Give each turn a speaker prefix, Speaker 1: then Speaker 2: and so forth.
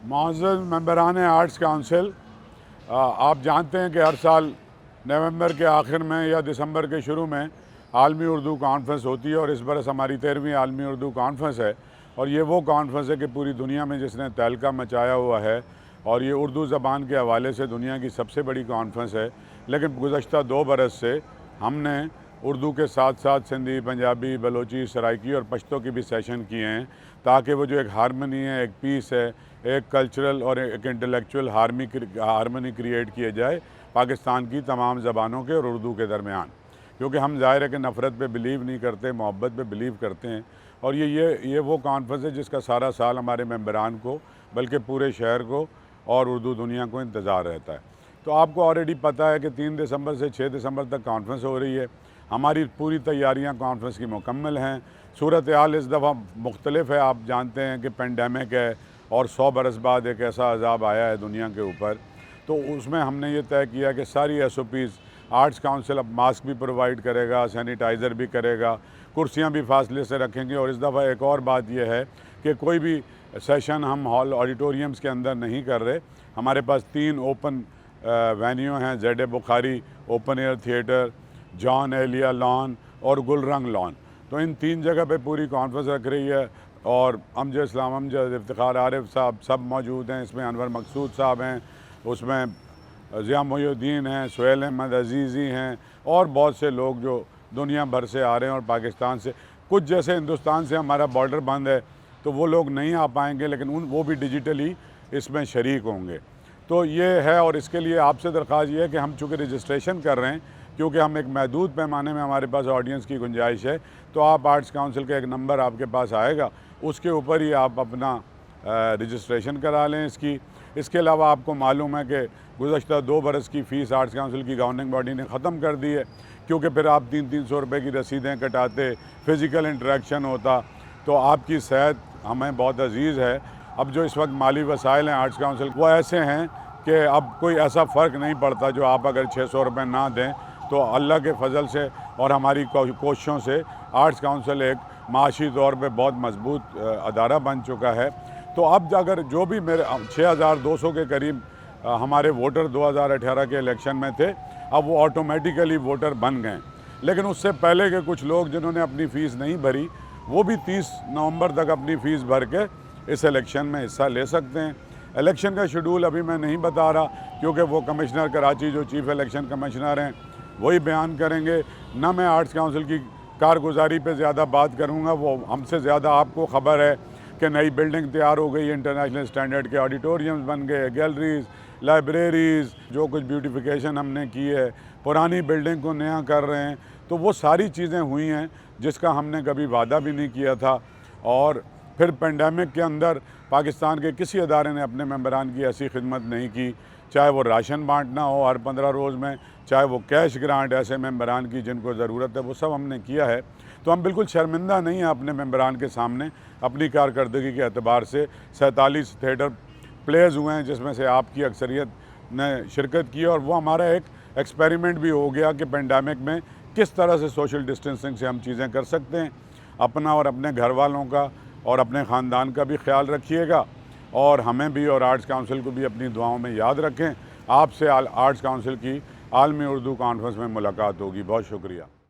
Speaker 1: मुअज़्ज़ज़ मेंबरान arts council, आप जानते हैं कि हर साल नवंबर के आखिर में या दिसंबर के शुरू में आलमी उर्दू कॉन्फ्रेंस होती है और इस बरस हमारी 13वीं आलमी उर्दू कॉन्फ्रेंस है। और ये वो कॉन्फ्रेंस है कि पूरी दुनिया में जिसने तहलका मचाया हुआ है और ये उर्दू ज़बान के हवाले से दुनिया की सबसे बड़ी कॉन्फ्रेंस है। लेकिन गुज़श्ता 2 बरस से हमने उर्दू के साथ साथ सिंधी, पंजाबी, बलोची, सराइकी और पश्तो की भी सेशन किए हैं, ताकि वो जो एक हारमनी है, एक पीस है, एक कल्चरल और एक इंटेलेक्चुअल हारमनी क्रिएट किए जाए पाकिस्तान की तमाम ज़बानों के और उर्दू के दरमियान। क्योंकि हम ज़ाहिर है कि नफ़रत पे बिलीव नहीं करते, मोहब्बत पे बिलीव करते हैं। और ये वो कॉन्फ्रेंस है जिसका सारा साल हमारे मेंबरान को, बल्कि पूरे शहर को और उर्दू दुनिया को इंतज़ार रहता है। तो आपको ऑलरेडी पता है कि 3 दिसंबर से 6 दिसंबर तक कॉन्फ्रेंस हो रही है। हमारी पूरी तैयारियां कॉन्फ्रेंस की मुकम्मल हैं। सूरत हाल इस दफ़ा मुख्तलिफ है। आप जानते हैं कि पेंडेमिक है और 100 बरस बाद एक ऐसा अज़ाब आया है दुनिया के ऊपर। तो उसमें हमने ये तय किया कि सारी SOPs आर्ट्स काउंसिल अब मास्क भी प्रोवाइड करेगा, सैनिटाइज़र भी करेगा, कुर्सियाँ भी फासले से रखेंगे। और इस दफ़ा एक और बात यह है कि कोई भी सेशन हम हॉल ऑडिटोरियम्स के अंदर नहीं कर रहे। हमारे पास 3 ओपन वेन्यू हैं, ZA Bukhari open air theatre, Jaun Elia lawn और गुलरंग लॉन। तो इन 3 जगह पे पूरी कॉन्फ्रेंस रख रही है। और अमजद इस्लाम, अमजद, इफ्तिखार आरिफ साहब सब मौजूद हैं। इसमें अनवर मकसूद साहब हैं, उसमें ज़िया मोहुद्दीन हैं, सुहेल अहमद अजीज़ी हैं और बहुत से लोग जो दुनिया भर से आ रहे हैं और पाकिस्तान से। कुछ जैसे हिंदुस्तान से हमारा बॉर्डर बंद है तो वो लोग नहीं आ पाएंगे, लेकिन वो भी डिजिटली इसमें शरीक होंगे। तो ये है। और इसके लिए आपसे दरख्वास्त ये है कि हम चूँकि रजिस्ट्रेशन कर रहे हैं, क्योंकि हम एक महदूद पैमाने में हमारे पास ऑडियंस की गुंजाइश है, तो आप आर्ट्स काउंसिल का एक नंबर आपके पास आएगा, उसके ऊपर ही आप अपना रजिस्ट्रेशन करा लें इसके अलावा आपको मालूम है कि गुज़श्ता 2 बरस की फ़ीस आर्ट्स काउंसिल की गवर्निंग बॉडी ने ख़त्म कर दी है। क्योंकि फिर आप 300-300 रुपये की रसीदें कटाते, फ़िज़िकल इंटरेक्शन होता। तो आपकी सेहत हमें बहुत अजीज़ है। अब जो इस वक्त माली वसाइल हैं आर्ट्स काउंसिल वो ऐसे हैं कि अब कोई ऐसा फ़र्क नहीं पड़ता। जो आप अगर 600 रुपये ना दें तो अल्लाह के फजल से और हमारी कोशिशों से आर्ट्स काउंसिल एक माशी तौर पे बहुत मजबूत अदारा बन चुका है। तो अब अगर जो भी मेरे 6200 के करीब हमारे वोटर 2018 के इलेक्शन में थे, अब वो ऑटोमेटिकली वोटर बन गए। लेकिन उससे पहले के कुछ लोग जिन्होंने अपनी फ़ीस नहीं भरी, वो भी 30 नवंबर तक अपनी फ़ीस भर के इस इलेक्शन में हिस्सा ले सकते हैं। इलेक्शन का शेड्यूल अभी मैं नहीं बता रहा, क्योंकि वो कमिश्नर कराची जो चीफ़ इलेक्शन कमिश्नर हैं वही बयान करेंगे। ना मैं आर्ट्स काउंसिल की कारगुजारी पे ज़्यादा बात करूँगा। वो हमसे ज़्यादा आपको ख़बर है कि नई बिल्डिंग तैयार हो गई, इंटरनेशनल स्टैंडर्ड के ऑडिटोरियम्स बन गए, गैलरीज़, लाइब्रेरीज़, जो कुछ ब्यूटिफिकेशन हमने की है, पुरानी बिल्डिंग को नया कर रहे हैं। तो वो सारी चीज़ें हुई हैं जिसका हमने कभी वादा भी नहीं किया था। और फिर पेंडेमिक के अंदर पाकिस्तान के किसी अदारे ने अपने मेंबरान की ऐसी खिदमत नहीं की, चाहे वो राशन बांटना हो हर 15 रोज़ में, चाहे वो कैश ग्रांट ऐसे मेंबरान की जिनको ज़रूरत है, वो सब हमने किया है। तो हम बिल्कुल शर्मिंदा नहीं हैं अपने मेंबरान के सामने अपनी कारकर्दगी के अतबार से। 47 थिएटर प्लेज़ हुए हैं जिसमें से आपकी अक्सरियत ने शिरकत की, और वो हमारा एक एक्सपेरिमेंट भी हो गया कि पेंडेमिक में किस तरह से सोशल डिस्टेंसिंग से हम चीज़ें कर सकते हैं। अपना और अपने घर वालों का और अपने ख़ानदान का भी ख्याल रखिएगा, और हमें भी और आर्ट्स काउंसिल को भी अपनी दुआओं में याद रखें। आपसे आर्ट्स काउंसिल की आलमी उर्दू कॉन्फ्रेंस में मुलाकात होगी। बहुत शुक्रिया।